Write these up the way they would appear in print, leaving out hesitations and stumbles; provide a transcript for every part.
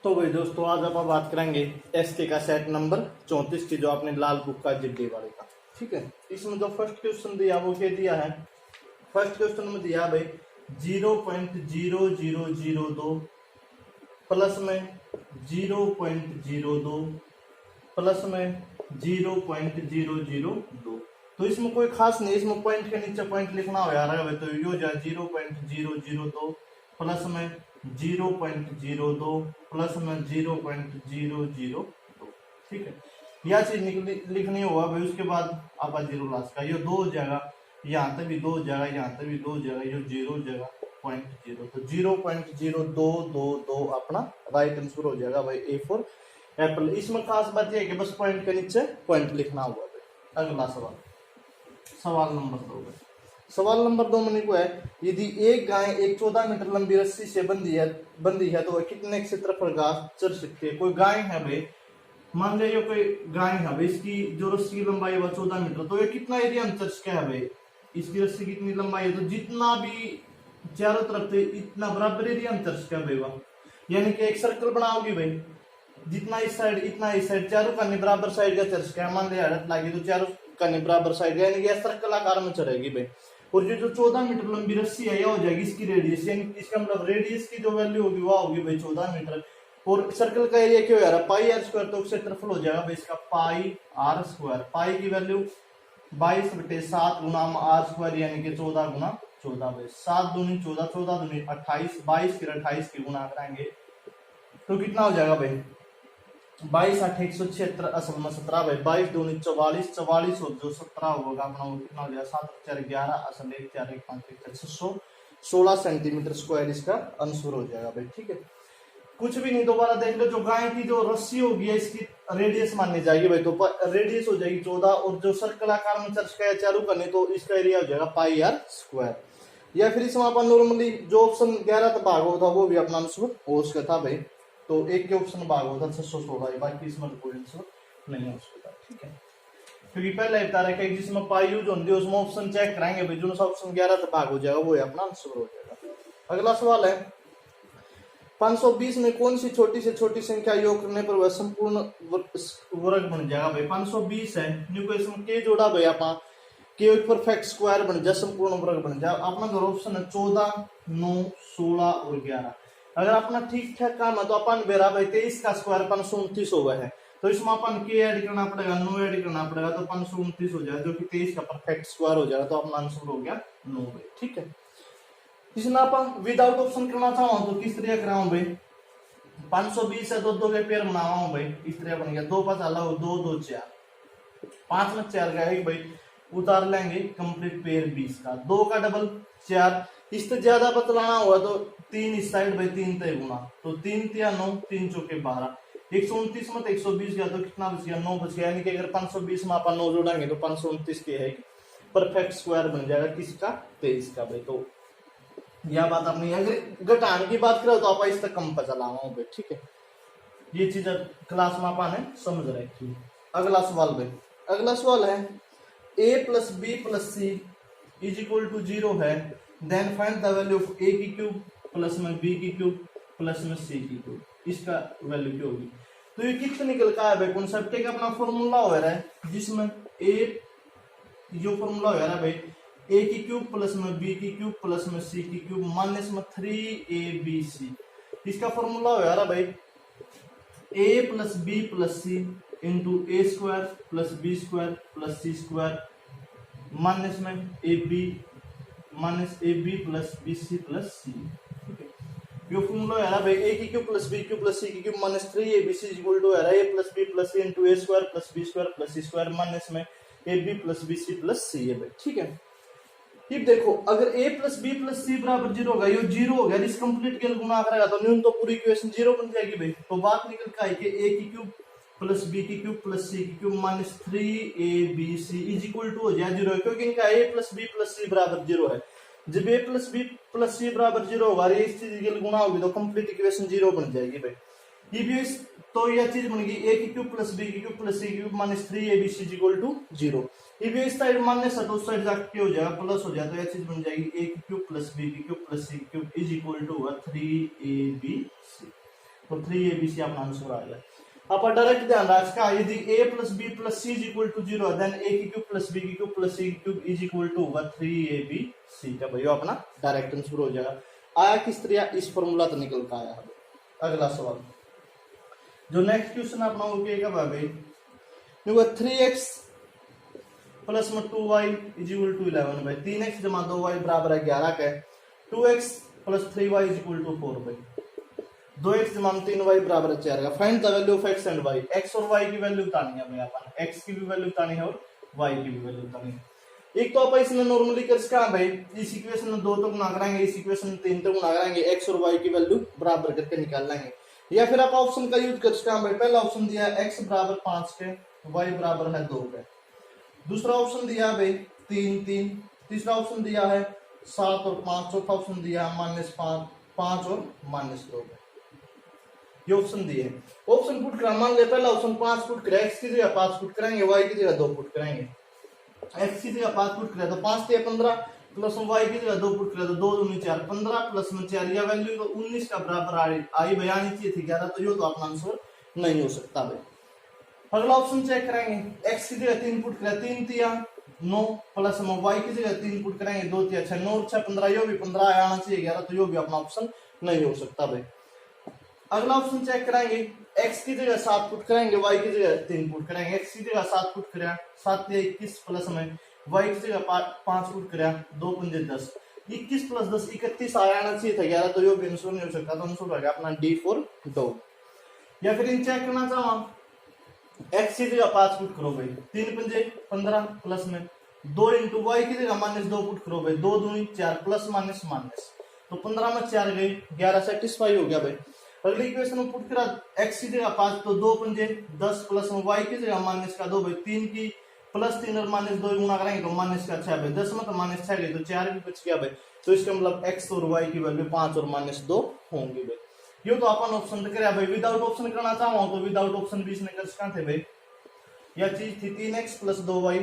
तो भाई दोस्तों आज आप बात करेंगे एसके का सेट नंबर 34 की, जो आपने लाल बुक का जिड्डी वाले का। ठीक है, इसमें जो फर्स्ट क्वेश्चन दिया वो क्या दिया है। फर्स्ट क्वेश्चन में दिया भाई 0.0002 प्लस में 0.02 प्लस में 0.002। तो इसमें कोई खास नहीं, इसमें पॉइंट के नीचे पॉइंट लिखना हो यार। भाई तो ये हो जाए 0.002 प्लस में 0.02 प्लस में 0.002। ठीक है, यह चीज लिखनी होगा भाई। उसके बाद आपका जीरो लास्ट का ये दो हो जाएगा, यहाँ तक भी दो हो जाएगा, यहाँ तक भी दो हो जाएगा, ये जीरो हो जाएगा 0.0। तो 0.0222 अपना राइट आंसर हो जाएगा भाई ए फॉर एप्पल। इसमें खास बात यह है कि बस पॉइंट के नीचे पॉइंट लिखना होगा भाई। अगला सवाल, सवाल नंबर 2 है। सवाल नंबर 2 में को है, यदि एक गाय एक 14 मीटर लंबी रस्सी से बंधी है तो वह कितने क्षेत्रफल का चल सकती है। कोई गाय है भाई, मान लीजिए कोई गाय है भाई, इसकी जो रस्सी की लंबाई है वह 14 मीटर, तो ये कितना एरिया में चल सकता है भाई। इसकी रस्सी कितनी लंबाई है, तो जितना भी चारों तरफ से इतना बराबर एरिया में चल सकता है भाई वह। यानी कि एक सर्कल बनाओगी भाई, जितना इस साइड इतना इस साइड, चारों कन्नी बराबर साइड का चल सकता है। मान लिया हड़त लागी तो चारों कन्नी बराबर साइड, यानी कि सर्कल आकार में चलेगी भाई। और ये जो 14 मीटर लंबी रस्सी है यह हो जाएगी इसकी रेडियस, यानी इसका मतलब रेडियस की जो वैल्यू होगी वह होगी भाई 14 मीटर। और सर्कल का एरिया क्यों यार पाई आर स्क्वायर, तो क्षेत्रफल हो जाएगा भाई इसका पाई आर स्क्वायर। पाई की वैल्यू 22/7 गुना आर स्क्वायर, यानी कि 14 गुना 14 भाई। 7 दूनी 14, 14 दूनी 28, 22 फिर 28 की गुना कराएंगे तो कितना हो जाएगा भाई 22 8 176 असल में 17 भाई। 22 दूनी 44, 44 और जो 17 होगा अपना वो कितना हो जाएगा 7 4 11 असल 1 4 1 5 1 616 सेंटीमीटर स्क्वायर इसका आंसर हो जाएगा भाई। ठीक है, कुछ भी नहीं, दोबारा देख लो। जो गाय की जो रस्सी होगी इसकी रेडियस माननी जाएगी भाई, तो रेडियस हो जाएगी 14 और जो सर्कल आकार में चर्च का चालू करने तो इसका एरिया हो जाएगा पाई आर स्क्वायर। या फिर इसमें अपन नॉर्मली जो ऑप्शन 11 तक भाग होता वो भी अपना आंसर हो उसका था भाई। तो एक के ऑप्शन भाग होता 616, बाकी इसमें कोई आंसर नहीं हो सकता। ठीक है, क्योंकि पहले बता रहा है जिसमें पाई यूज होती है उसमें ऑप्शन चेक कराएंगे भाई, जो सा ऑप्शन 11 तक भाग हो जाएगा वो अपना आंसर हो जाएगा। अगला सवाल है 520 में कौन सी छोटी से छोटी संख्या योग करने पर वह संपूर्ण वर्ग बन जाएगा भाई। 520 है न्यूक्लियस के जोड़ा भाई अपना के एक परफेक्ट स्क्वायर बन जाए, संपूर्ण वर्ग बन जाए। अपना जो ऑप्शन है 14 9 16 और 11। अगर अपना ठीक ठाक काम है तो अपन बेरा भाई 23 का स्क्वायर 529 होगा है, तो इसमें अपन के ऐड करना पड़ेगा 9 ऐड करना पड़ेगा तो 529 हो जाएगा, जो कि 23 का परफेक्ट स्क्वायर हो जाएगा। तो अपना आंसर हो गया 9 भाई। ठीक है, इसमें अपन विदाउट ऑप्शन करना चाहो तो किस तरह कराऊं भाई। 520 है तो दो के पेयर बनावा हूं भाई, इस तरह बन गया 2 5 अलग 2 2 4 5 में 4 का एक भाई उतार लेंगे कंप्लीट पेयर 20 का, 2 का डबल 4। इससे ज्यादा बतलाना हुआ तो 3 इस साइड भाई 3 तय गुना, तो 3 तिया 9 3 चौके 12, 129 में 120 गया तो कितना बच गया 9 बच गया। यानी कि अगर 520 में अपन 9 जोड़ेंगे तो 529 के है परफेक्ट स्क्वायर बन जाएगा किसका 23 का भाई। तो यह बात अपनी, अगर घटाने की बात करो तो आप इस तक कम पता लाओ भाई। ठीक है, ये चीज क्लास में अपन है समझ रखी। अगला सवाल भाई, अगला सवाल है a plus B plus C is equal to 0 है, then find the value of a की क्यूब प्लस में b की क्यूब प्लस में c की क्यूब। इसका वैल्यू क्या होगी। तो ये कितना निकल का है भाई, कॉन्सेप्ट का अपना फॉर्मूला हो रहा है जिसमें a जो फॉर्मूला हो रहा है भाई a की क्यूब प्लस में b की क्यूब प्लस में c की क्यूब माइनस में 3abc। इसका फॉर्मूला हो रहा है भाई a plus b plus c into A square plus B square plus C square minus में A B plus B C plus C. ठीक है, ये फॉर्मूला है भाई a की cube plus b cube plus c की cube minus 3abc equal to है a plus b plus c into A square plus B square plus C square minus में A B plus B C plus c है भाई। ठीक है, अब देखो अगर a प्लस बी प्लस सी बराबर 0 होगा, ये 0 हो गया, इस कंप्लीट के गुना करेगा तो न्यून तो पूरी इक्वेशन 0 बन जाएगी भाई। तो बात निकल के आई कि a की क्यूब प्लस बी की क्यूब प्लस सी की cube minus 3abc is equal to हो जाए 0, क्योंकि इनका a प्लस बी प्लस सी बराबर 0 है। जब a प्लस बी प्लस सी बराबर 0 होगा, इस चीज के गुना होगी तो कंप्लीट इक्वेशन 0 बन जाएगी भाई। ये भी तो यह चीज बनेगी a की क्यूब प्लस बी की क्यूब प्लस सी की cube minus 3abc is equal to 0। ये भी इस साइड माइनस है तो उस साइड जाके हो जाएगा प्लस हो जाए, तो यह चीज बन जाएगी a की क्यूब प्लस बी की क्यूब प्लस सी की cube is equal to 3abc। तो 3abc अपना आंसर आ गया। आप डायरेक्ट ध्यान रखा, यदि a plus B plus C is equal to 0 then a की क्यूब प्लस b की क्यूब प्लस c की क्यूब इज इक्वल टू होगा 3abc का, भैया अपना डायरेक्ट आंसर हो जाएगा। आया किस तरह, इस फॉर्मूला तो निकल का आया। अगला सवाल जो नेक्स्ट क्वेश्चन अपना वो क्या भाई, 3x प्लस में 2y इज इक्वल टू 11 भाई, 3x जमा 2y बराबर है 11 का, 2x plus 3y is equal to 4 भाई, 2x जमा 3y बराबर है 4 का। Find the value of x and y, x और y की वैल्यू बतानी है भाई, अपन x की भी वैल्यू बतानी है और y की भी वैल्यू बतानी है। एक तो अपन इसमें नॉर्मली कर सकते हैं भाई, इस इक्वेशन में 2 तो गुणा कराएंगे, इस इक्वेशन में 3 तो गुणा कराएंगे, x और y की वैल्यू बराबर करके निकाल लेंगे। या फिर आप ऑप्शन का यूज कर सकते हैं भाई, पहला ऑप्शन दिया है x बराबर 5 के, y बराबर है 2 के, दूसरा ऑप्शन दिया है भाई 3 3, तीसरा ऑप्शन दिया है 7 और 5, चौथा ऑप्शन दिया है -5 और -2, ये ऑप्शन दिए। ऑप्शन पुट करा, मान ले पहला ऑप्शन 5 पुट करें, x की जगह 5 पुट करेंगे, y की जगह 2 पुट करेंगे। x की जगह 5 पुट करें तो 5 से 15 प्लस y की जगह 2 पुट करें तो 2 दूनी 4, 15 प्लस में 4, यह वैल्यू तो 19 का बराबर आई बयानी चाहिए थी 11, तो ये तो अपना आंसर नहीं हो सकता भाई। अगला ऑप्शन चेक करेंगे, x की जगह 3 पुट करें, 3 तिया 9 प्लस में y की जगह 3 पुट करेंगे, 2 तिया 6, 9 6 15, यो भी 15 आना चाहिए 11, तो यो भी अपना ऑप्शन नहीं हो सकता भाई। अगला ऑप्शन चेक करेंगे, x की जगह 7 पुट करेंगे, y की जगह 3 पुट करेंगे, x की जगह 7 पुट करें 7 तिया 21 प्लस में y की जगह 5 पुट करें, 2 पंजे 10, 21 प्लस 10 31 आना चाहिए था 11, तो यो भी आंसर नहीं हो सकता, तो आंसर हो गया अपना D फॉर डॉग। या फिर इन चेक करना चाहो, x की जगह 5 पुट करो भाई, 3 पंजे 15 प्लस में 2 इंटू y की जगह -2 पुट करो भाई, 2 दूनी 4 प्लस माइनस माइनस, तो 15 में 4 गई 11 सेटिस्फाई हो गया भाई। अगली इक्वेशन में पुट करा, x की जगह 5 तो 2 पंजे 10 प्लस में y की जगह माइनस का 2 भाई, 3 की प्लस 3 और -2 गुणा करेंगे तो माइनस का 6 भाई, 10 में तो -6 गई तो 4 भी बच गया भाई, तो इसका मतलब x और y की वैल्यू 5 और -2 होंगी भाई। ये तो अपन ऑप्शन करे भाई, विदाउट ऑप्शन करना चाहो तो विदाउट ऑप्शन भी इसने कर सकते थे भाई। यह चीज थी 3x plus 2y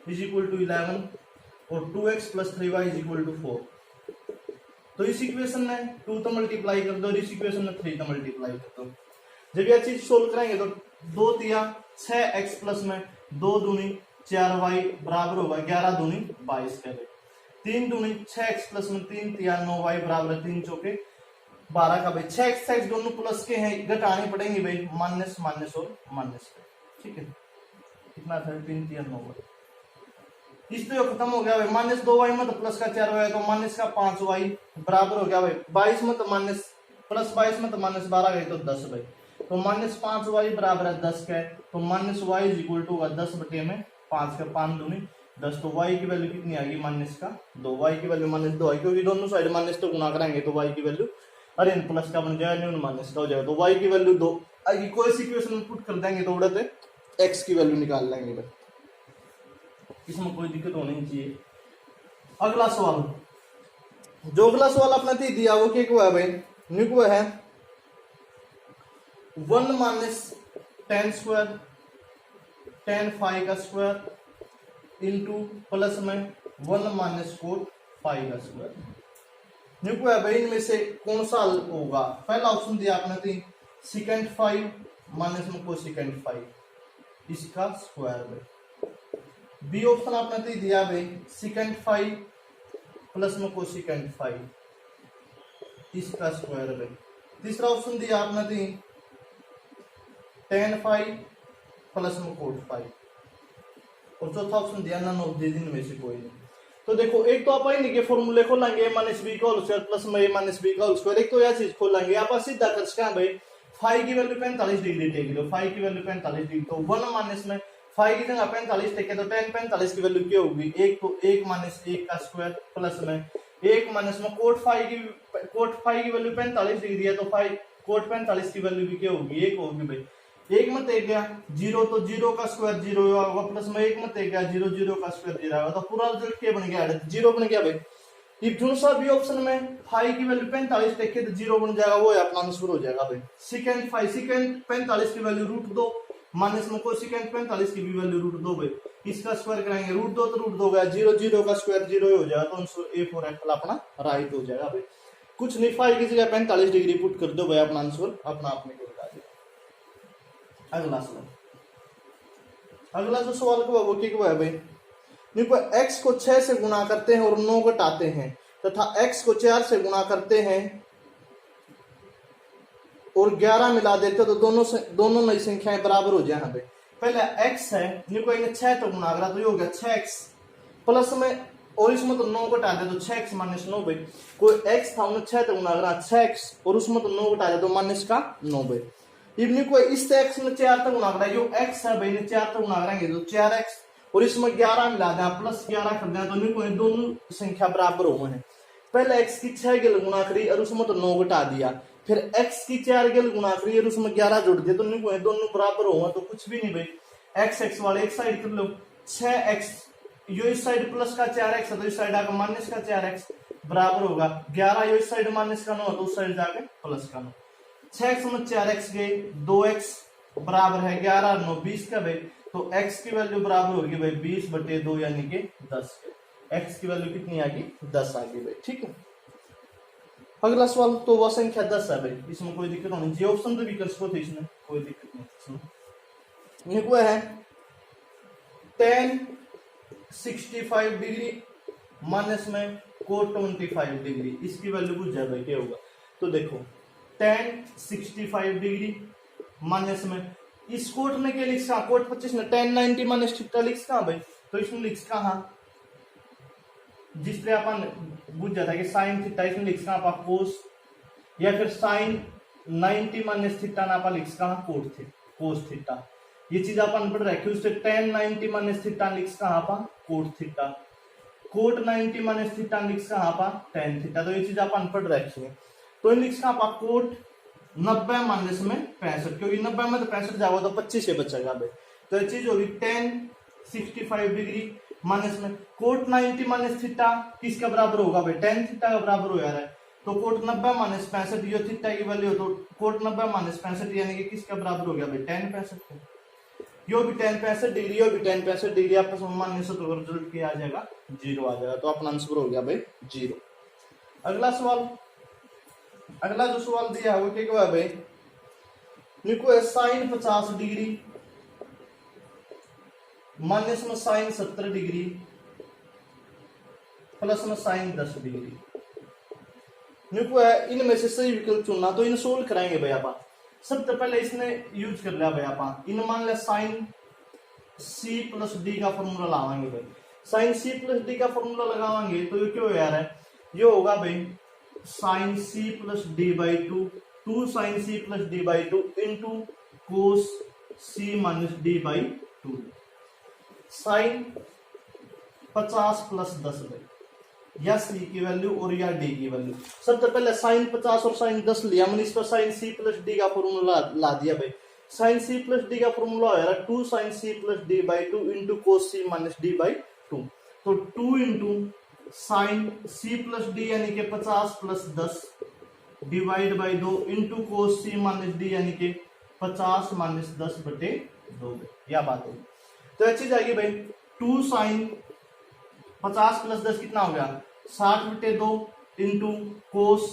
is equal to 11 और 2x plus 3y is equal to 4, तो इस इक्वेशन में 2 तो मल्टीप्लाई कर दो, इस इक्वेशन में 3 तो मल्टीप्लाई कर दो। जब यह चीज सोल्व करेंगे तो 2 तिया 6x प्लस में 2 दूनी 4y बराबर होगा 11 दूनी 22 का, 3 दूनी 6x प्लस में 3 तिया 9y बराबर 3 चौके 12 का भाई, 6x दोनों प्लस के हैं, घटाने पड़ेंगे भाई, माइनस माइनस और माइनस, ठीक है, कितना था 3 तिया 9y, इस तो खत्म हो गया भाई, -2y में तो प्लस का 4y तो माइनस का 5y बराबर हो गया भाई, 22 में तो माइनस प्लस 22 में तो -12 गई तो 10 भाई, तो -5y बराबर है 10 का, तो -y इज इक्वल टू 10 बटे में 5 का, 5 दूनी 10, तो y की वैल्यू कितनी आ गई -2, y की वैल्यू -2 आई, क्योंकि दोनों साइड माइनस तो गुणा कराएंगे तो y की वैल्यू अरे प्लस का बन जाएगा, न्यून माइनस का हो जाएगा, तो y की वैल्यू 2 आएगी। कोई सी इक्वेशन में पुट कर देंगे तो उड़ते x की वैल्यू निकाल लेंगे भाई, इसमें कोई दिक्कत होनी नहीं चाहिए। अगला सवाल, जो अगला सवाल अपने दे दिया वो क्या हुआ है भाई, न्यू है 1 - 10 स्क्वायर tan फाई का स्क्वायर इंटू प्लस में 1 - cot फाई का स्क्वायर, न्यू है भाई इनमें से कौन सा होगा। पहला ऑप्शन दिया आपने 3 secant फाई माइनस में कोसेकेंट फाई इसका स्क्वायर भाई, बी ऑप्शन आपने दे दिया भाई secant फाई प्लस में कोसेकेंट फाई इसका स्क्वायर भाई, तीसरा ऑप्शन दिया आपने 3 tan फाई प्लस में कोट फाई, और चौथा ऑप्शन दिया नन ऑफ दीज इनमें से कोई नहीं। तो देखो एक तो आप के फॉर्मूले खोलेंगे a - b का होल स्क्वायर प्लस में a - b का होल स्क्वायर, एक तो यह चीज खोलेंगे आप सीधा कर सकते हैं भाई, फाई की वैल्यू 45 डिग्री टेक लो, फाई की वैल्यू 45 डिग्री, तो 1 माइनस में फाई की जगह 45 टेके तो tan 45 की वैल्यू क्या होगी, 1 तो 1 - 1 का स्क्वायर प्लस में 1 माइनस में कोट फाई की वैल्यू 45 डिग्री है, तो फाई कोट 45 की वैल्यू भी क्या होगी 1 होगी भाई, 1 में एक गया 0 तो 0 का स्क्वायर 0 होगा, प्लस में 1 में एक गया 0 0 का स्क्वायर 0 आएगा, तो पूरा रिजल्ट क्या बन गया 0 बन गया भाई। इफ जो सा भी ऑप्शन में फाई की वैल्यू 45 देखे तो 0 बन जाएगा, वो अपना आंसर हो जाएगा भाई। सेकंड फाई सेकंड 45 की वैल्यू √2 माइनस में कोसेकेंट 45 की भी वैल्यू √2 भाई, इसका स्क्वायर कराएंगे √2 तो √2 गया 0 0 का स्क्वायर 0 हो जाएगा, तो आंसर A फॉर एप्पल अपना राइट हो जाएगा भाई। कुछ नहीं, 5 की जगह 45 डिग्री पुट कर दो भाई, अपना आंसर अपना आप निकल आ जाएगा। अगला सवाल, अगला जो सवाल को वो क्या है भाई, देखो x को 6 से गुणा करते हैं और 9 घटाते हैं तथा x को 4 से गुणा करते हैं और 11 मिला देते हो तो दोनों नई संख्याएं बराबर हो जाए। भाई पहले x है, देखो इन्हें 6 तो गुणा करा तो ये हो गया 6x प्लस में, और इसमें तो 9 घटा दे तो 6x माइनस 9 भाई, कोई x था उन्हें 6 तो गुणा करा 6x और उसमें तो 9 घटा दे तो माइनस का 9 भाई। इवनी को इस x में 4 तक गुणा करा, जो x है भाई ने 4 तक गुणा करेंगे तो 4x और इसमें 11 मिला दें प्लस 11 कर दें तो इनको दोनों संख्या बराबर हो गए। पहले x की 6 गिल गुणा करी और उसमें तो 9 घटा दिया, फिर x की 4 गिल गुणा करी और उसमें 11 जोड़ दिया तो इनको दोनों बराबर हो गए। तो कुछ भी नहीं भाई, x वाले एक साइड कर लो, 6x यो इस साइड प्लस का 4x है तो इस साइड आकर माइनस का 4x बराबर होगा 11, यो इस साइड माइनस का 9 तो उस साइड जाके प्लस का 9, 6x में 4x गए 2x बराबर है 11 9 20 का भाई, तो x की वैल्यू बराबर होगी भाई 20/2 यानी कि 10। x की वैल्यू कितनी आ गई 10 आ गई भाई, ठीक है। अगला सवाल, तो वह संख्या 10 है भाई, इसमें कोई दिक्कत नहीं, जी ऑप्शन तो विकल्प को थे इसमें कोई दिक्कत नहीं। इसमें है 10 65 डिग्री माइनस में कोट 25 डिग्री, इसकी वैल्यू पूछ जाए भाई क्या होगा। तो देखो 10 65 डिग्री माइनस में इस कोट में क्या लिखा, कोट 25 में 10 90 माइनस थीटा लिख कहां भाई, तो इसमें लिख कहां, जिस तरह अपन बुझ जाता है कि साइन थीटा, इसमें लिख कहां आप कोस, या फिर साइन 90 माइनस थीटा ना आप लिख कहां कोस थीटा, ये चीज अपन पढ़ रखे उससे 10 90 माइनस थीटा लिख कहां आप cot theta, cot 90 minus theta लिख कहां आप tan थीटा, तो ये चीज अपन पढ़ रखी है। तो इन लिख कहां आप कोट 90 माइनस में 65, क्योंकि 90 में तो 65 जाओगे तो 25 से बचेगा भाई, तो ये चीज होगी 10 65 डिग्री माइनस में कोट 90 माइनस थीटा किसका बराबर होगा भाई, tan थीटा का बराबर हो जा रहा है, तो कोट 90 माइनस 65 ये थीटा की वैल्यू, तो कोट 90 माइनस 65 यानी कि किसका बराबर हो गया भाई tan 65, यो भी tan 65 डिग्री, यो भी tan 65 डिग्री, आपस में मानने से तो रिजल्ट क्या आ जाएगा 0 आ जाएगा, तो अपना आंसर हो गया भाई 0। अगला सवाल, अगला जो सवाल दिया है वो क्या है भाई, देखो साइन 50 डिग्री माइनस में साइन 70 डिग्री प्लस में साइन 10 डिग्री, देखो इनमें से सही विकल्प चुनना, तो इन सोल्व कराएंगे भाई आप। सबसे पहले इसने यूज कर लिया भाई आप, इन मान लिया साइन c प्लस डी का फॉर्मूला लगाएंगे भाई, साइन c प्लस डी का फॉर्मूला लगाएंगे तो ये क्यों हो यार है, ये होगा भाई sine c plus D by 2 sine c plus D by 2 into cos c minus D by 2, sine 50 plus 10 भाई, या c की वैल्यू और या d की वैल्यू। सबसे पहले साइन 50 और साइन 10 लिया, मैंने इस पर साइन c प्लस डी का फॉर्मूला ला दिया भाई, साइन c प्लस डी का फॉर्मूला है 2 sine c plus D by 2 into cos c minus D by 2, तो 2 into sine c plus D यानी कि 50 plus 10 divide by 2 into cos c minus D यानी कि 50 माइनस 10/2, यह बात होगी। तो अच्छी जाएगी भाई 2 साइन 50 प्लस 10 कितना हो गया 60/2 into cos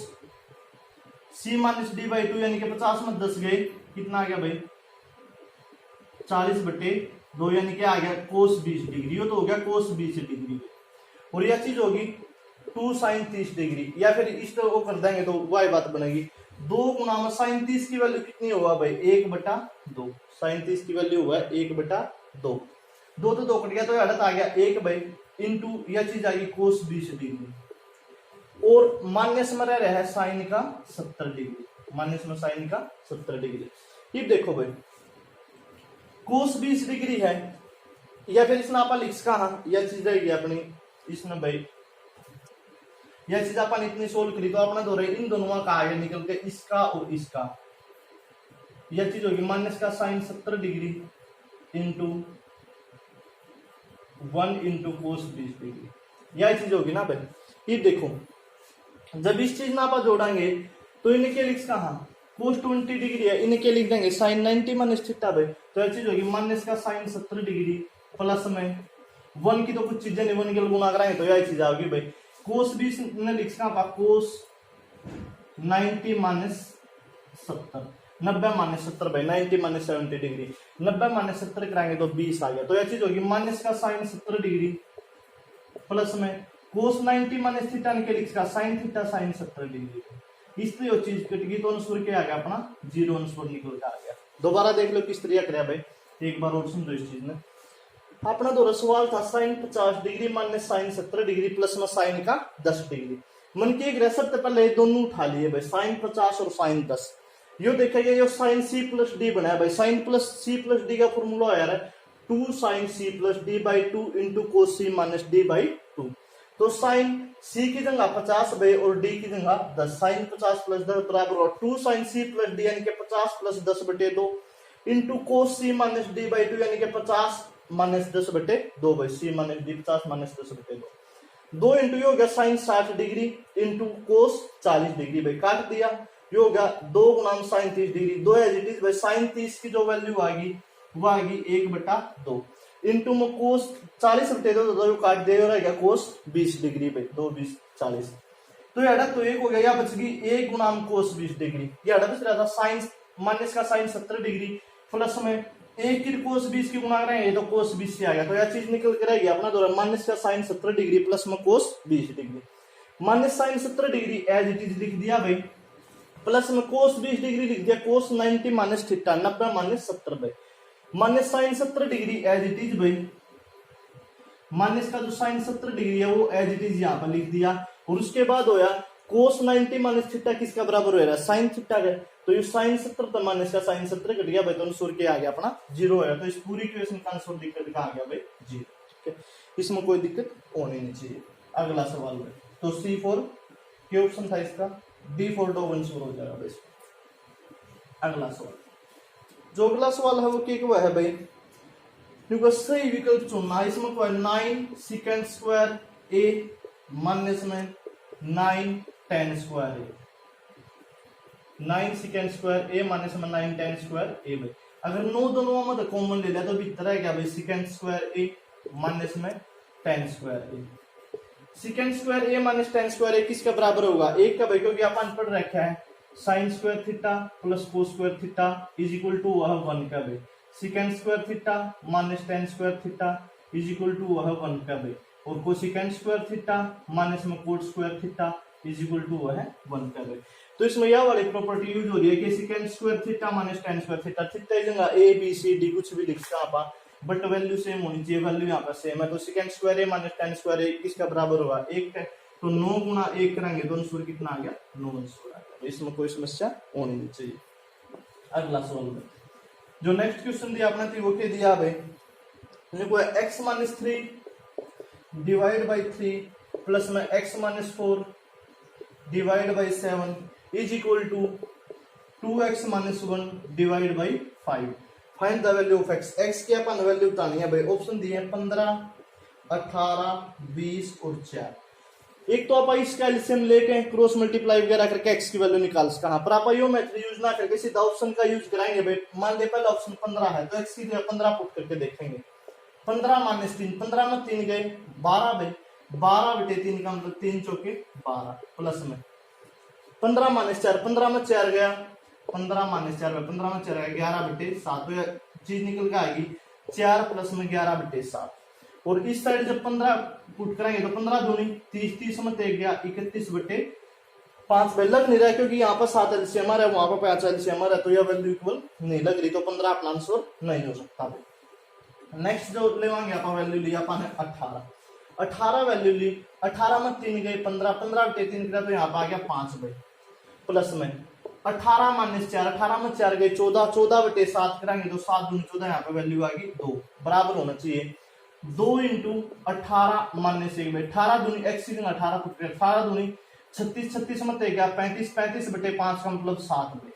c minus D by 2 यानी कि 50 में 10 गए कितना आ गया भाई 40/2 यानी कि आ गया कोस 20 डिग्री, तो हो गया कोस 20 डिग्री, और यह चीज होगी 2 साइन 30 डिग्री, या फिर इस तरह वो कर देंगे तो वही बात बनेगी 2 गुना में साइन 30 की वैल्यू कितनी होगा भाई 1/2, साइन 30 की वैल्यू होगा 1/2, 2 तो 2 कट गया तो हड़त आ गया 1 भाई इंटू यह चीज आ गई कोस 20 डिग्री, और माइनस में रह रहा है साइन का 70 डिग्री, माइनस में साइन का 70 डिग्री। ये देखो भाई कोस 20 डिग्री है, या फिर इसने आप लिख कहा यह चीज रहेगी अपनी, इसने भाई यह चीज अपन इतनी सोल्व करी तो अपना दो रहे इन दोनों का आगे निकल के इसका और इसका, यह चीज होगी माइनस का sine 70 degree into 1 into cos 20 degree, यह चीज होगी ना भाई। ये देखो जब इस चीज में आप जोड़ेंगे तो इनके लिख कहा कोस 20 डिग्री है, इनके लिख देंगे साइन 90 माइनस थीटा भाई, तो यह चीज होगी माइनस का साइन 70 डिग्री प्लस में 1 की तो कुछ चीजें नहीं, 1 के गुणा कराएंगे तो यह चीज आओगी भाई कोस 20 ने लिखा कोस 90 माइनस 70, 90 माइनस 70 भाई 90 माइनस 70 डिग्री, 90 माइनस 70 कराएंगे तो 20 आ गया। तो यह चीज होगी माइनस का साइन 70 डिग्री प्लस में कोस 90 माइनस थीटा निकल इसका साइन थीटा साइन 70 डिग्री। इसलिए वो चीज कट गई तो अनुस्वर क्या आ गया अपना 0 अनुस्वर निकल के आ गया। दोबारा देख लो किस तरह कराया भाई, एक बार और समझो इस चीज में। अपना दो सवाल था sine 50 degree minus sine 70 degree plus में साइन का 10 डिग्री। मन के एक सबसे पहले ये दोनों उठा लिए भाई, साइन 50 और साइन 10। यो देखेगा ये साइन सी प्लस डी बनाया भाई, sine plus C plus D का फॉर्मूला यार है 2 sine C plus D by 2 into cos C minus D by 2। तो साइन सी की जगह 50 भाई और डी की जगह 10, साइन 50 प्लस 10 बराबर और 2 साइन सी प्लस डी यानी कि 50 प्लस 10 बटे 2 into cos C minus D by 2 यानी कि 50 माइनस 10 बटे 2 भाई, सी माइनस डी 50 माइनस 10 बटे 2। 2 इंटू हो गया sine 60 degree into cos 40 degree भाई, काट दिया। ये हो गया 2 गुना sine 30 degree, 2 as it is भाई, साइन 30 की जो वैल्यू आएगी वो आएगी 1/2 इंटू में कोस 40 बटे 2 काट दिया और आएगा कोस 20 डिग्री भाई, 2 20 40। तो यार तो एक हो गया, या बच गई 1 गुना कोस 20 डिग्री। यार बच रहा था साइन माइनस का साइन 70 डिग्री प्लस में 1 की कोस 20 की गुना करेंगे तो कोस 20 से आ गया। तो यह चीज निकल के रहेगी अपना दो माइनस का साइन 70 डिग्री प्लस में cos 20 degree. Minus sine 70 degree as it is लिख दिया भाई, प्लस में कोस 20 डिग्री लिख दिया, कोस 90 माइनस थीटा 90 माइनस 70 भाई, minus sine 70 degree as it is भाई, माइनस का जो साइन 70 डिग्री है वो एज इट इज यहाँ पर लिख दिया। और उसके बाद होया कोस 90 माइनस थीटा किसका बराबर हो रहा है साइन थीटा का। तो ये साइन 70 तो माइनस का साइन 70 कट गया भाई, तो आंसर क्या आ गया अपना 0 है। तो इस पूरी इक्वेशन का आंसर दिक्कत का आ गया भाई 0। ठीक है, इसमें कोई दिक्कत होनी नहीं चाहिए। अगला सवाल है तो C4 क्या ऑप्शन था इसका, D4 तो आंसर हो जाएगा भाई। अगला सवाल, जो अगला सवाल है वो क्या है भाई, क्योंकि सही विकल्प चुनना। इसमें कोई 9 सेकंड स्क्वायर a माइनस में 9 10 square a, 9 second square a minus में 9 10 स्क्वायर a भाई। अगर 9 दोनों में तो कॉमन ले लिया तो भीतर है क्या भाई सेकंड स्क्वायर a माइनस में 10 square a। Second square a minus 10 square a किसका बराबर होगा 1 का भाई, क्योंकि अपन पढ़ रखा है sine square theta plus cos square theta is equal to वह 1 का भाई, second square theta minus 10 square theta is equal to वह 1 का भाई, और कोसेकेंड स्क्वायर थीटा माइनस में cot square theta is equal to वह 1 का भाई। तो इसमें यह वाली प्रॉपर्टी यूज हो रही है कि second square theta minus 10 square theta, theta जगह a b c d कुछ भी लिख सकते आप, बट वैल्यू सेम होनी चाहिए, वैल्यू यहाँ पर सेम है। तो second square a minus 10 square a किसका बराबर होगा 1 का, तो 9 गुना 1 करेंगे तो आंसर कितना आ गया 9 आंसर आ गया। तो इसमें कोई समस्या होनी नहीं चाहिए। अगला सवाल में जो नेक्स्ट क्वेश्चन दिया आपने थी वो क्या दिया भाई, देखो x minus 3 divide by 3 plus में x minus 4 divide by 7 is equal to 2x minus 1 divide by 5। Find the value of x। x की अपन वैल्यू बतानी है भाई, ऑप्शन दिए हैं 15 18 20 और 4। एक तो आप इसका एलसीएम लेके क्रॉस मल्टीप्लाई वगैरह करके x की वैल्यू निकाल सकते हैं, पर आप यो मेथड यूज ना करके सीधा ऑप्शन का यूज कराएंगे भाई। मान ले पहले ऑप्शन 15 है तो x की जगह 15 पुट करके देखेंगे, 15 माइनस 3, 15 में 3 गए 12 भाई, 12 बटे 3 का मतलब 3 चौके 12 प्लस में 15 माइनस 4, 15 में 4 गया, 15 माइनस 4 15 में 4 गया 11 बटे 7। तो यह चीज निकल के आएगी 4 प्लस में 11 बटे 7। और इस साइड जब 15 पुट करेंगे तो 15 दूनी 30, 30 में 1 गया 31 बटे 5 भाई। लग नहीं रहा क्योंकि यहाँ पर 7 एलसीएम है, वहां पर 5 एलसीएम है, तो यह वैल्यू इक्वल नहीं लग रही, तो 15 अपना आंसर नहीं हो सकता भाई। नेक्स्ट जो लेवांगे आप वैल्यू लिया अपन 18, 18 वैल्यू ली, 18 में 3 गए 15, 15 बटे 3 किया तो यहाँ पर आ गया 5 भाई, प्लस में 18 माइनस 4, 18 में 4 गए 14, 14 बटे 7 कराएंगे तो 7 दूनी 14, यहाँ पे वैल्यू आ गई 2 बराबर होना चाहिए 2 इंटू 18 माइनस 1 में 18 दूनी x की जगह 18 पुट कर, 18 दूनी 36, 36 में 1 गया 35, 35 बटे 5 का मतलब 7 में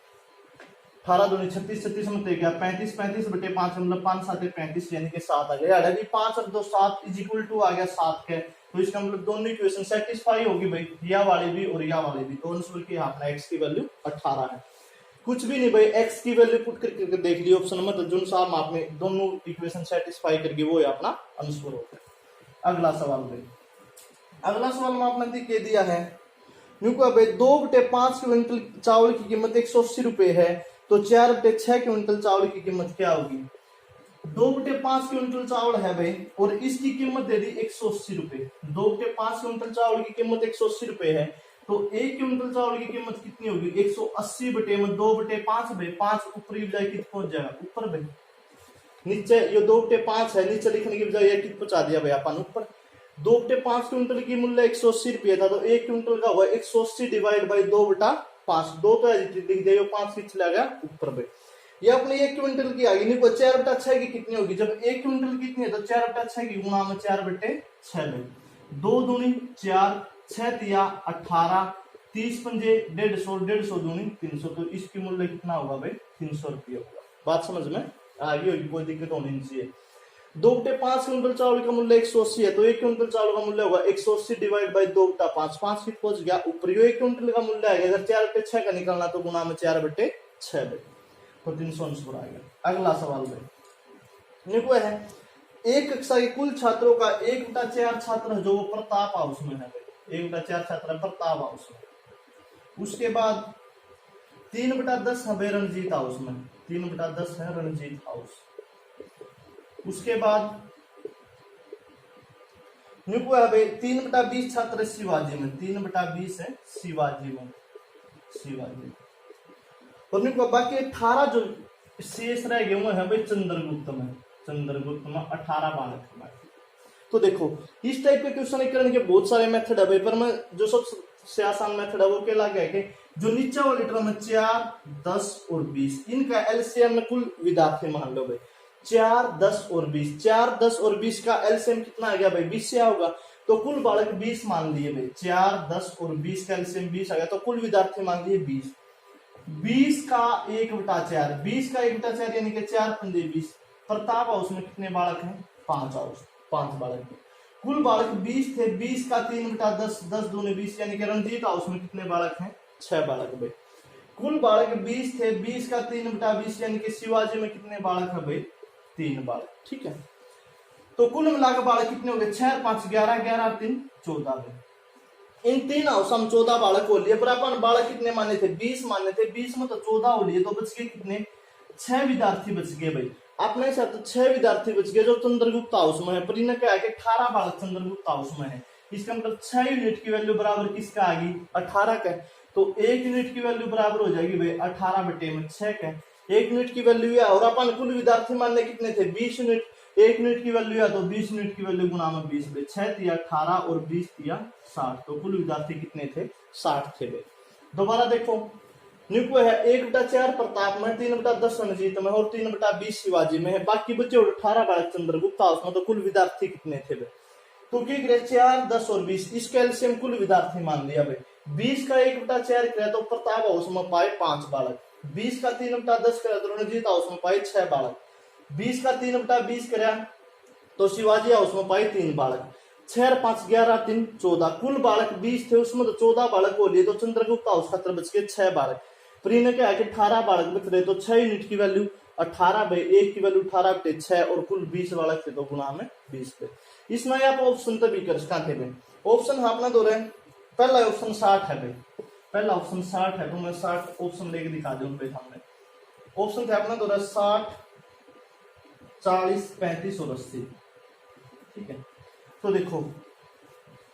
18 दूनी 36, 36 में 1 गया 35, 35 बटे 5 का मतलब 5 7 35 यानी कि 7 आ गया। अभी 5 और 2 7 इज इक्वल टू आ गया 7 के, तो इसका मतलब दोनों इक्वेशन सेटिस्फाई होगी भाई, यह वाली भी और यह वाली भी। तो आंसर की अपना x की वैल्यू 18 है, कुछ भी नहीं भाई, x की वैल्यू पुट करके देख लियो ऑप्शन नंबर, तो जो साहब आपने दोनों इक्वेशन सेटिस्फाई करके वो अपना आंसर होगा। अगला सवाल भाई, अगला सवाल में आपने क्या दिया है, न्यू भाई 2/5 क्विंटल चावल की कीमत 180 रुपए है, तो 4/6 क्विंटल चावल की कीमत क्या होगी? 2/5 क्विंटल चावल है भाई और इसकी कीमत दे दी 180 रुपए। 2/5 क्विंटल चावल की कीमत 180 रुपए है, तो 1 क्विंटल चावल की कीमत कितनी होगी? 180 बटे में 2/5 भाई, 5 ऊपर की बजाय कित पहुंच जाएगा? ऊपर भाई। नीचे ये 2/5 है, नीचे लिखने की बजाय कित पहुंचा दिया भाई अपन ऊपर। 2/5 क्विंटल की मूल्य 180 रुपये था, तो 1 क्विंटल का हुआ 180 डिवाइड बाई 2/5। 2 तो लिख दिया, 5 की चला गया ऊपर भाई। ये अपनी 1 क्विंटल की आ गई। नहीं 4/6 की कितनी होगी? जब 1 क्विंटल कितनी है तो 4/6 की गुणा में 4/6 में 2 दूनी 4, 6 तिया 18, 30 पंजे 150, 150 दूनी 300, तो इसकी मूल्य कितना होगा भाई? 300 रुपये होगा। बात समझ में आ गई होगी, कोई दिक्कत होनी नहीं चाहिए। 2/5 क्विंटल चावल का मूल्य 180 है, तो 1 क्विंटल चावल का मूल्य होगा 180 डिवाइड बाई 2/5। 5 की पहुंच गया ऊपर। 1 क्विंटल का मूल्य आएगा, अगर 4/6 का निकालना तो गुणा में 4/6 भाई, तो 300 आंसर आ गया। अगला सवाल भाई देखो है, एक कक्षा के कुल छात्रों का 1/4 छात्र जो वो प्रताप हाउस में है भाई, 1/4 छात्र प्रताप हाउस में। उसके बाद 3/10 है भाई रणजीत हाउस में, 3/10 है रणजीत हाउस। उसके बाद न्यूको है भाई 3/20 छात्र शिवाजी में, 3/20 है शिवाजी में, शिवाजी। और न्यूको बाकी 18 जो शेष रह गए वो है भाई चंद्रगुप्त में, चंद्रगुप्त में 18 बालक हमारे। तो देखो इस टाइप के क्वेश्चन करने के बहुत सारे मेथड है भाई, पर मैं जो सबसे आसान मेथड है वो क्या लगा कि जो नीचे वाले टर्म है 4, 10 और 20, इनका एलसीएम में कुल विद्यार्थी मान लो भाई 4, 10 और 20। 4, 10 और 20 का एलसीएम कितना आ गया भाई? 20 से होगा, तो कुल बालक 20 मान लिए भाई। 4, 10 और 20 का एलसीएम 20 आ गया, तो कुल विद्यार्थी मान लिए 20। 20 का 1/4, 20 का 1/4 यानी कि 4 पंजे 20। प्रताप हाउस में कितने बालक हैं? 5 बालक। कुल बालक 20 थे, 20 का 3/10, 10 दूनी 20, यानी कि रणजीत हाउस में कितने बालक हैं? 6 बालक भाई। कुल बालक 20 थे, 20 का 3/20, यानी कि शिवाजी में कितने बालक है भाई? 3 बालक। ठीक है, तो कुल मिलाकर बालक कितने हो गए? 6, 5, 11, 11, 3, 14 भाई। इन 3 हाउस हम 14 बालक हो लिए, पर अपन बालक कितने माने थे? 20 माने थे। 20 में तो 14 हो लिए, तो बच गए कितने? 6 विद्यार्थी बच गए भाई। अपने साथ 6 विद्यार्थी बच गए जो चंद्रगुप्त हाउस में है, पर इन्हें क्या है कि 18 बालक चंद्रगुप्त हाउस में है। इसका मतलब 6 यूनिट की वैल्यू बराबर किसका आ गई? 18 का। तो 1 यूनिट की वैल्यू बराबर हो जाएगी भाई 18 बटे में 6 का। 1 यूनिट की वैल्यू है, और अपन कुल विद्यार्थी मानने कितने थे? 20 यूनिट। 1 यूनिट की वैल्यू है, तो 20 यूनिट की वैल्यू गुना में 20 भाई। 6 तिया 18 और 20 तिया 60, तो कुल विद्यार्थी कितने थे? 60 थे भाई। दोबारा देखो न्यूको है 1/4 प्रताप में, 3/10 रणजीत में और 3/20 शिवाजी में है। बाकी बचे 18 बालक चंद्रगुप्त हाउस में, तो कुल विद्यार्थी कितने थे भाई? तो क्या करे 4, 10 और 20, इसके एलसीएम कुल विद्यार्थी मान लिया भाई। 20 का 1/4 करे तो प्रताप हाउस में पाए 5 बालक। 20 का 3/10 करे तो रणजीत हाउस में पाए 6 बालक। 20 का 3/20 करे तो शिवाजी हाउस में पाए 3 बालक। 6, 5, 11, 3, 14। कुल बालक 20 थे, उसमें तो 14 बालक हो लिए, तो चंद्रगुप्त हाउस खातर बच गए 6 बालक। पर इन्हें क्या है कि 18 बालक बच रहे, तो 6 यूनिट की वैल्यू 18 भाई, 1 की वैल्यू 18 बटे 6, और कुल 20 बालक थे, तो गुणा में 20 पे। इसमें आप ऑप्शन तभी कर सकते हैं। ऑप्शन अपना दो रहे, पहला ऑप्शन 60 है भाई, पहला ऑप्शन 60 है, तो मैं 60 ऑप्शन लेके दिखा दूं भाई सामने। ऑप्शन थे अपना दो रहा 60, 40, 35 और 80। ठीक है, तो देखो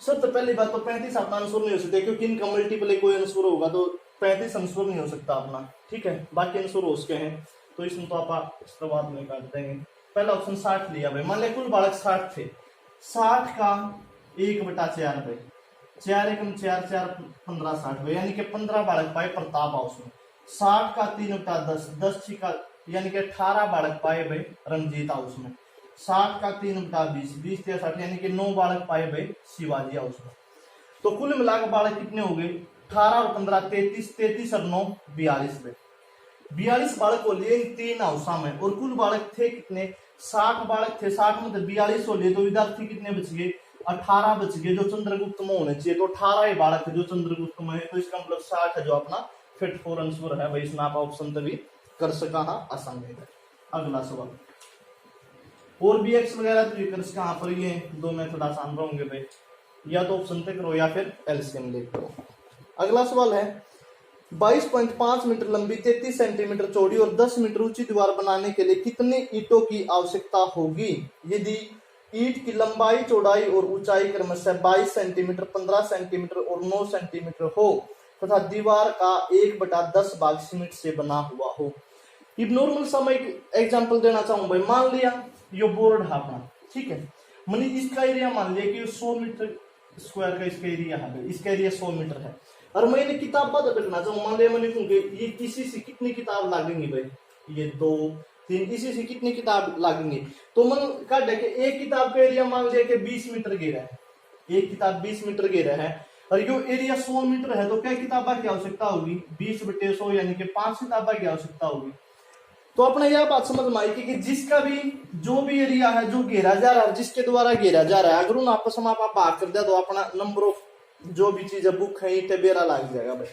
सबसे पहली बात तो 35 अपना आंसर नहीं हो सकता, क्योंकि इनका मल्टीपल कोई आंसर होगा, तो 35 आंसर नहीं हो सकता अपना। ठीक है, बाकी आंसर हो सके हैं, तो इसमें तो आप शुरुआत में काट देंगे। पहला ऑप्शन 60 लिया भाई। मान लिया कुल बालक 60 थे, 60 का 1/4 भाई, 4 एकम 4, 4, 15, 60 भाई, यानी कि 15 बालक पाए प्रताप हाउस में। 60 का 3/10, 10 का यानी कि 18 बालक पाए भाई रणजीत हाउस में। 60 का 3/20, 20 या 60, यानी कि 9 बालक पाए भाई शिवाजी हाउस में। तो कुल मिलाकर बालक कितने हो गए? 18 और 15, 33, 33 और 9, 42 भाई। 42 बालक हो लिए इन 3 हाउसा में, और कुल बालक थे कितने? 60 बालक थे, 60 में 42 हो लिए, तो विद्यार्थी कितने बच गए? 18 बच गए, जो चंद्रगुप्त में होने चाहिए, तो 18 ही बालक है जो चंद्रगुप्त में है, तो इसका मतलब 60 है जो अपना फिट फॉर आंसर है भाई। इसमें आप ऑप्शन तभी कर सका आसान है। अगला सवाल, और भी एक्स वगैरह तो कर सका, यहाँ पर ये 2 मेथड आसान होंगे भाई, या तो ऑप्शन पे करो या फिर एलसीएम ले करो। अगला सवाल है 22.5 मीटर लंबी 33 सेंटीमीटर चौड़ी और 10 मीटर ऊंची दीवार बनाने के लिए कितने ईंटों की आवश्यकता होगी यदि ईंट की लंबाई चौड़ाई और ऊंचाई क्रमशः 22 सेंटीमीटर 15 सेंटीमीटर और 9 सेंटीमीटर हो तथा दीवार का 1/10 भाग सीमेंट से बना हुआ हो। ये नॉर्मल सा मैं एक एग्जांपल देना चाहूंगा भाई। मान लिया ये बोर्ड है अपना, ठीक है, मैंने इसका एरिया मान लिया कि 100 मीटर स्क्वायर का इसका एरिया है, इसका एरिया 100 मीटर है और मैंने किताब बदल रखना चाहूँ। मान लिया मैंने ये इसी से कितनी किताब लगेंगी भाई, ये 2 3, इसी से कितनी किताब लगेंगी। तो मन काट के एक किताब का एरिया मान लिया कि 20 मीटर घेरा है, एक किताब 20 मीटर घेरा है और यो एरिया 100 मीटर है, तो क्या किताबा की आवश्यकता होगी 20/100 यानी कि 5 किताबा की आवश्यकता होगी। तो अपने यह बात समझ में आई कि जिसका भी जो भी एरिया है जो घेरा जा रहा है, जिसके द्वारा घेरा जा रहा है, अगर उन आपस में आप भाग कर दिया तो अपना नंबर ऑफ जो भी चीज है बुक है ईंट बेरा लग जाएगा भाई।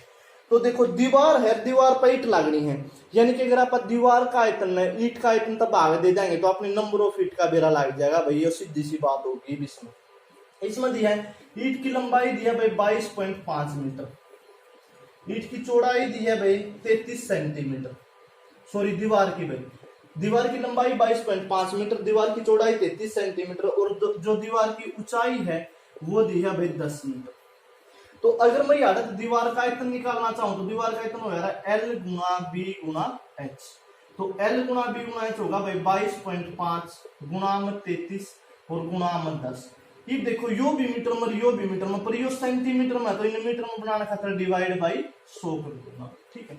तो देखो दीवार है, दीवार पर ईंट लगनी है, यानी कि अगर आप दीवार का आयतन है ईंट का आयतन तब भाग दे देंगे तो अपनी नंबर ऑफ ईंट का बेरा लग जाएगा भाई। ये सीधी सी बात होगी। इसमें दिया है ईंट की लंबाई दी है भाई 22.5 मीटर, ईंट की चौड़ाई दी है भाई 33 सेंटीमीटर, सॉरी दीवार की भाई, दीवार की लंबाई 22.5 मीटर, दीवार की चौड़ाई 33 सेंटीमीटर और जो दीवार की ऊंचाई है वो दी है भाई 10 मीटर। तो अगर मैं यार दीवार का आयतन निकालना चाहूं तो दीवार का आयतन होगा L गुना B गुना H। तो L गुना B गुना H होगा भाई 22.5 गुना में 33 और गुना में 10। ये देखो यो भी मीटर में यो भी मीटर में, पर यो सेंटीमीटर में, तो इन मीटर में बनाने खातिर डिवाइड बाई 100 कर दूंगा, ठीक है।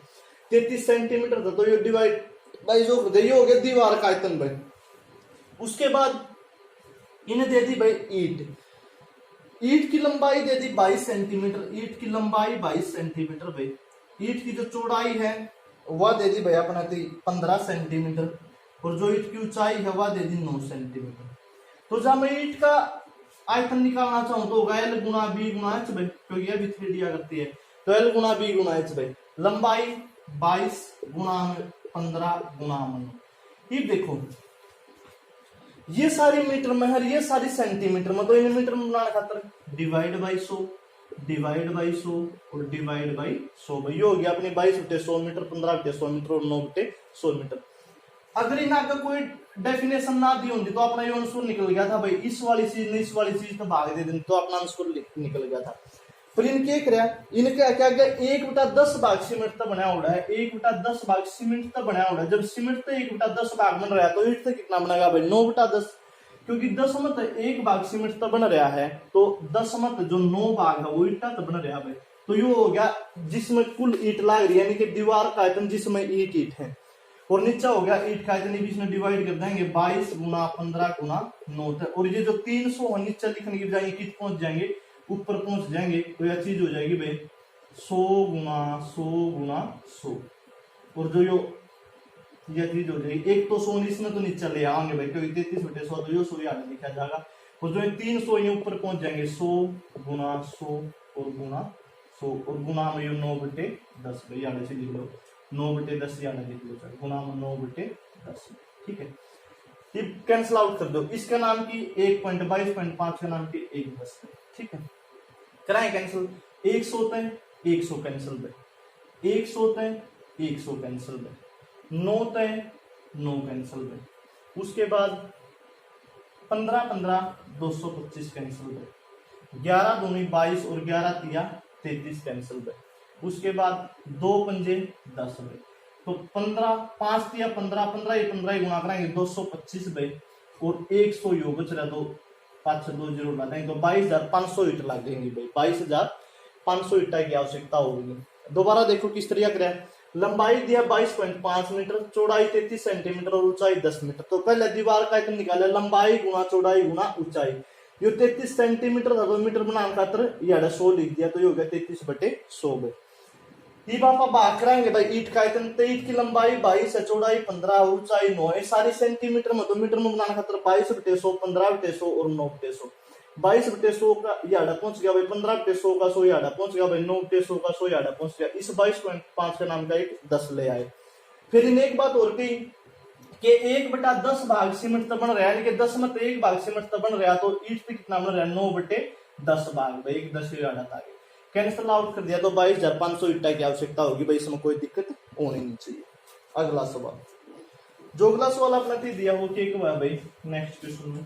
33 सेंटीमीटर था तो ये डिवाइड बाई 100 कर दे, ये हो गया दीवार का आयतन भाई। उसके बाद इन्हें दे दी भाई ईंट, ईंट की लंबाई दे दी 22 सेंटीमीटर, ईंट की लंबाई 22 सेंटीमीटर भाई। ईंट की जो चौड़ाई है वह दे दी भाई अपना 15 सेंटीमीटर और जो ईंट की ऊंचाई है वह दे दी 9 सेंटीमीटर। तो जब मैं ईंट का आयतन निकालना चाहूं तो होगा L गुना B गुना H भाई, क्योंकि ये भी 3 दिया करती है, तो L गुना B गुना H भाई। लंबाई 22 गुना 15 गुना 9। ये देखो ये सारी मीटर में है, ये सारी सेंटीमीटर में, तो इन मीटर में बनाने खातिर डिवाइड बाई 100, डिवाइड बाई 100 और डिवाइड बाई 100 भाई। ये हो गया अपनी 22/100 मीटर, 15/100 मीटर और 9/100 मीटर। अगर इन आगे कोई डेफिनेशन ना दी होती तो अपना ये आंसर निकल गया था भाई। इस वाली चीज ने इस वाली चीज तो भाग दे दी तो अपना आंसर निकल गया था। पर इनके क्या इनके क्या गया 1/10 भाग सीमेंट तो बनाया हुआ है, 1/10 भाग सीमेंट तो बनाया हुआ है। जब सीमेंट तो 1/10 भाग बन रहा है तो ईंट तो कितना बनेगा भाई 9/10, क्योंकि 10 में तो 1 भाग सीमेंट तो बन रहा है, तो 10 में तो जो 9 भाग है वो ईंटा तो बन रहा है भाई। तो ये हो गया जिसमें कुल ईंट लाग रही है, यानी कि दीवार का आयतन जिसमें ईंट है, और नीचे हो गया ईंट का आयतन बीच में डिवाइड कर देंगे 22 गुना 15 गुना 9। और ये जो 300 है नीचे लिखने की जाएंगे कित पहुंच जाएंगे, ऊपर पहुंच जाएंगे, तो यह चीज हो जाएगी भाई 100 गुना 100 गुना 100। और जो यह चीज हो जाएगी एक तो 100 इसमें तो नीचे ले आएंगे भाई, क्योंकि 33/100 तो ये 100 आगे लिखा जाएगा। और जो 300 ये ऊपर पहुंच जाएंगे 100 गुना 100 और गुना 100 और गुना में 9/10 भाई आगे से लिख लो, 9/10 यानी लिख लो गुना में 9/10, ठीक है। ये कैंसिल आउट कर दो, इसका नाम की 1.22.5 का नाम की 1/10, ठीक है। कराएं कैंसिल, 100 होता है 100 कैंसिल भाई, 100 होता है 100 कैंसिल भाई, 9 होता है 9 कैंसिल भाई। उसके बाद 15 15 225 कैंसिल भाई, 11 दूनी 22 और 11 तिया 33 कैंसिल भाई। उसके बाद 2 पंजे 10 भाई, तो 15 5 तिया 15 15 ये 15 ही गुणा कराएंगे 225 भाई, और 100 योग बच रहा तो 5 2 0 लगाएंगे तो 22,500 ईंट लगेंगी भाई, 22,500 ईंटा की आवश्यकता होगी। दोबारा देखो किस तरह करें, लंबाई दिया 22.5 मीटर, चौड़ाई 33 सेंटीमीटर और ऊंचाई 10 मीटर। तो पहले दीवार का आयतन निकाला, लंबाई गुना चौड़ाई गुना ऊंचाई, ये 33 सेंटीमीटर था तो मीटर बनाने खातिर ये 100 लिख दिया, तो ये हो गया 33/100 भाई। ये बापा भाग कराएंगे भाई ईंट का आयतन, तो ईंट की लंबाई 22 है, चौड़ाई 15 और ऊंचाई 9 है, सारी सेंटीमीटर में, तो मीटर में बनाने खातिर 22/100 15/100 और 9/100। 22/100 का ये आड़ा पहुंच गया भाई, 15/100 का 100 आड़ा पहुंच गया भाई, 9/100 का 100 आड़ा पहुंच गया। इस 22.5 का नाम का एक 10 ले आए। फिर इन एक बात और की कि 1/10 भाग सीमेंट तो बन रहा है, यानी कि 10 में तो 1 भाग सीमेंट तो बन रहा, तो ईंट पे कितना बन रहा है 9/10 भाग भाई, एक 10 आड़ा था। कैंसिल आउट कर दिया तो 22,500 ईटा की आवश्यकता होगी भाई, इसमें कोई दिक्कत होनी नहीं चाहिए। अगला सवाल, जो अगला सवाल आपने थी दिया वो क्या हुआ है भाई, नेक्स्ट क्वेश्चन में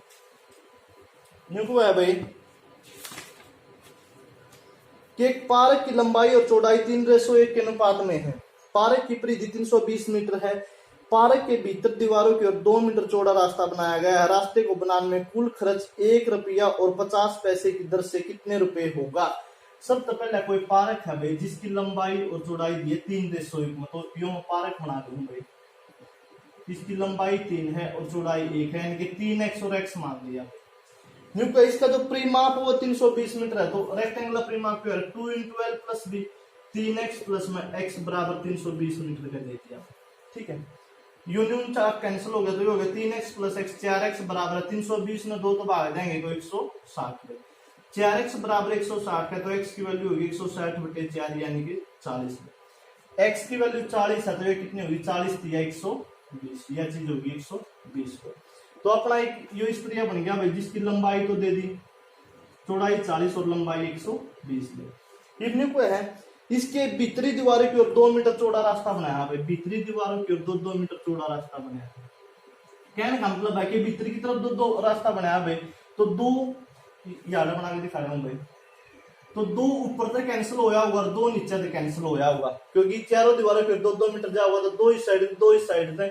न्यू हुआ है भाई कि एक पार्क की लंबाई और चौड़ाई 3:1 के अनुपात में है। पार्क की परिधि 320 मीटर है। पार्क के भीतर दीवारों की ओर 2 मीटर चौड़ा रास्ता बनाया गया है। रास्ते को बनाने में कुल खर्च 1 रुपया और 50 पैसे की दर से कितने रुपए होगा। सबसे पहले कोई पार्क है भाई जिसकी लंबाई और चौड़ाई दी है 3:1 में, तो यो पार्क बना दूं भाई, इसकी लंबाई 3 है और चौड़ाई 1 है, यानी कि 3x और x मान लिया। न्यूक्लियर इसका जो परिमाप वो 320 मीटर है, तो रेक्टेंगुलर परिमाप क्या है 2 × L + b 3x + में x बराबर 320 मीटर का दे दिया। ठीक है, यूनियन चार कैंसिल हो गया तो ये हो गया 3x + x 4x बराबर 320 में 2 तो भाग देंगे तो 160 है। 4x बराबर 160 है तो x की वैल्यू होगी 160/4 यानी कि 40 है। x की वैल्यू 40 है तो ये कितनी होगी 40 या 120, यह चीज होगी 120 पर। तो अपना एक यो इस तरह बन गया भाई जिसकी लंबाई तो दे दी, चौड़ाई 40 और लंबाई 120 दे। इब्ने को है इसके भीतरी दीवारों की ओर 2 मीटर चौड़ा रास्ता बनाया भाई, भीतरी दीवारों की ओर 2 मीटर चौड़ा रास्ता बनाया। कहने का मतलब है कि भीतरी की तरफ 2 रास्ता बनाया भाई, तो 2 यार्ड बना के दिखा रहा हूं भाई, तो 2 ऊपर तक कैंसिल होया होगा और 2 नीचे तक कैंसिल होया होगा, क्योंकि चारों दीवारों के 2 मीटर जा होगा तो 2 इस साइड 2 इस साइड थे,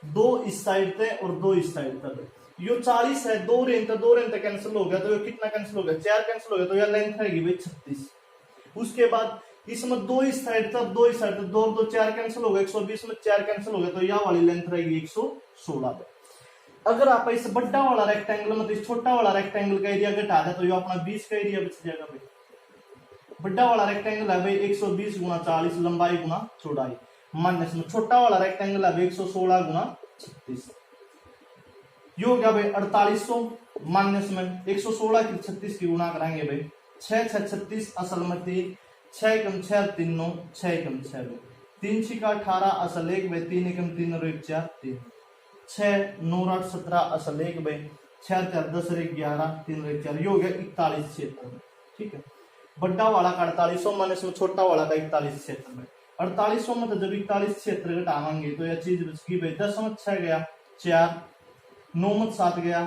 2 इस साइड थे और 2 इस साइड तक। यो 40 है, 2 रेंज तक कैंसिल हो गया तो ये कितना कैंसिल हो गया 4 कैंसिल हो गया, तो यह लेंथ रहेगी भाई 36। उसके बाद इसमें 2 इस साइड तक 2 इस साइड तक 2 2 4 कैंसिल हो गया, 120 में 4 कैंसिल हो गया तो यह वाली लेंथ रहेगी 116 पे। अगर आप इस बड़ा वाला रेक्टेंगल मतलब इस छोटा वाला रेक्टेंगल का एरिया घटा दे तो ये अपना 20 का एरिया बच जाएगा भाई। बड़ा वाला रेक्टेंगल है भाई 120 × 40 लंबाई गुना चौड़ाई, माइनस में छोटा वाला रेक्टेंगल है भाई 116 × 36, ये हो गया भाई 4800 माइनस में 116 की 36 की गुना कराएंगे भाई 6 6 36 असल में 3 6 × 6 3 9 6 × 6 3 6 18 असल 1 भाई 3 × 3 और 1 4 3 6 9 8 17 असल 1 भाई 6 4 10 और 1 11 3 और 1 4, ये हो गया 41 क्षेत्र में। ठीक है, बड़ा वाला का 4800 माइनस में छोटा वाला का 41 क्षेत्र में। 4800 में तो जब 41 क्षेत्र घटाएंगे तो यह चीज बच गई भाई 10 में 6 गया 4, 9 में 7 गया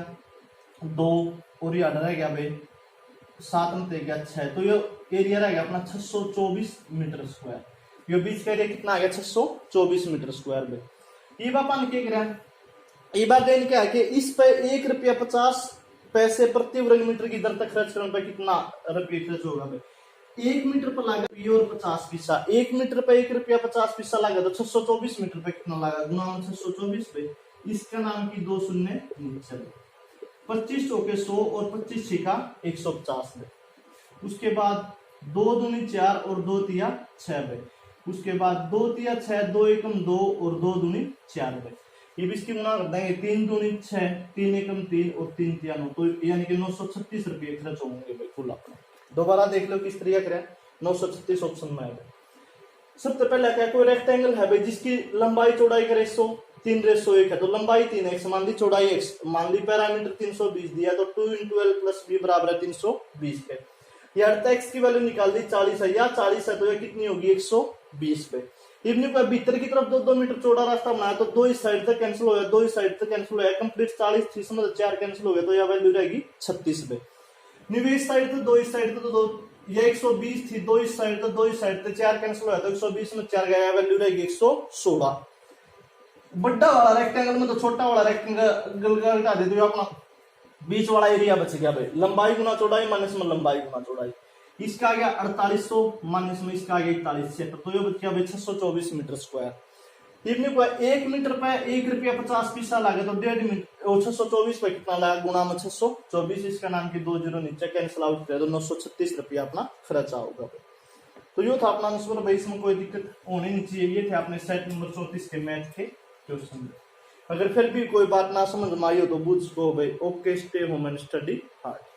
2 और ये रह गया भाई 7 में गया 6, तो ये एरिया रह गया अपना 624 मीटर स्क्वायर। ये बीच का एरिया कितना आ गया 624 मीटर स्क्वायर भाई। ये बापा ने क्या करा, ये बात क्या है कि इस पे 1 रुपया 50 पैसे प्रति वर्ग मीटर की दर तक खर्च करने पर कितना रुपये खर्च होगा भाई। 1 मीटर पर लागत और 50 पैसा, 1 मीटर पे 1 रुपया 50 पैसा लगा तो 624 मीटर पे कितना लगा गुना 624 पे, इसका नाम की 2 शून्य नीचे 25 चौके 100 और 25 छिका 150 है। उसके बाद 2 दूनी 4 और 2 तिया 6 है। उसके बाद 2 तिया 6 2 एकम 2 और 2 दूनी 4 है। ये भी इसकी गुना कर देंगे 3 दूनी 6 3 एकम 3 और 3 तिया 9, तो यानी कि 936 रुपये खर्च होंगे भाई कुल अपना। दोबारा देख लो किस तरीके करें, 936 ऑप्शन में है। सबसे पहले क्या कोई रेक्टेंगल है भाई जिसकी लंबाई चौड़ाई का रेशो 3:1 है, तो लंबाई 3x मान ली चौड़ाई x मान ली, पैरामीटर 320 दिया तो 2 × L + b बराबर है 320 पे। यार x की वैल्यू निकाल दी 40 है, या 40 है तो ये कितनी होगी 120 पे। इब्ने को भीतर की तरफ 2 मीटर चौड़ा रास्ता बनाया तो 2 इस साइड तक कैंसिल हो गया 2 इस साइड तक कैंसिल हो गया, कंप्लीट 40 थी इसमें 4 कैंसिल हो गया तो यह वैल्यू रहेगी 36 पे। निवेश साइड तो 2 इस साइड तो 2 ये 120 थी, 2 इस साइड तो 2 इस साइड तो 4 कैंसिल हो गया तो 120 में 4 गया, वैल्यू रहेगी 116। बड़ा वाला रेक्टेंगल में तो छोटा वाला रेक्टेंगल का हटा दे तो अपना बीच वाला एरिया बच गया भाई, लंबाई गुना चौड़ाई माइनस में लंबाई गुना चौड़ाई, इसका आ गया 4800 माइनस में इसका आ गया 41 क्षेत्र, तो ये बच गया भाई 624 मीटर स्क्वायर। इब्ने को 1 मीटर पे 1 रुपया 50 पैसा लगे तो 1.5 मीटर 624 पे कितना लगा गुना में 624, इसका नाम की 2 जीरो नीचे कैंसिल आउट किया तो 936 रुपया अपना खर्चा होगा। तो ये था अपना आंसर भाई, इसमें कोई दिक्कत होनी नहीं चाहिए। ये थे अपने सेट नंबर 34 के मैथ के क्वेश्चन। अगर फिर भी कोई बात ना समझ में आई हो तो पूछ को भाई। Okay, stay home and study hard.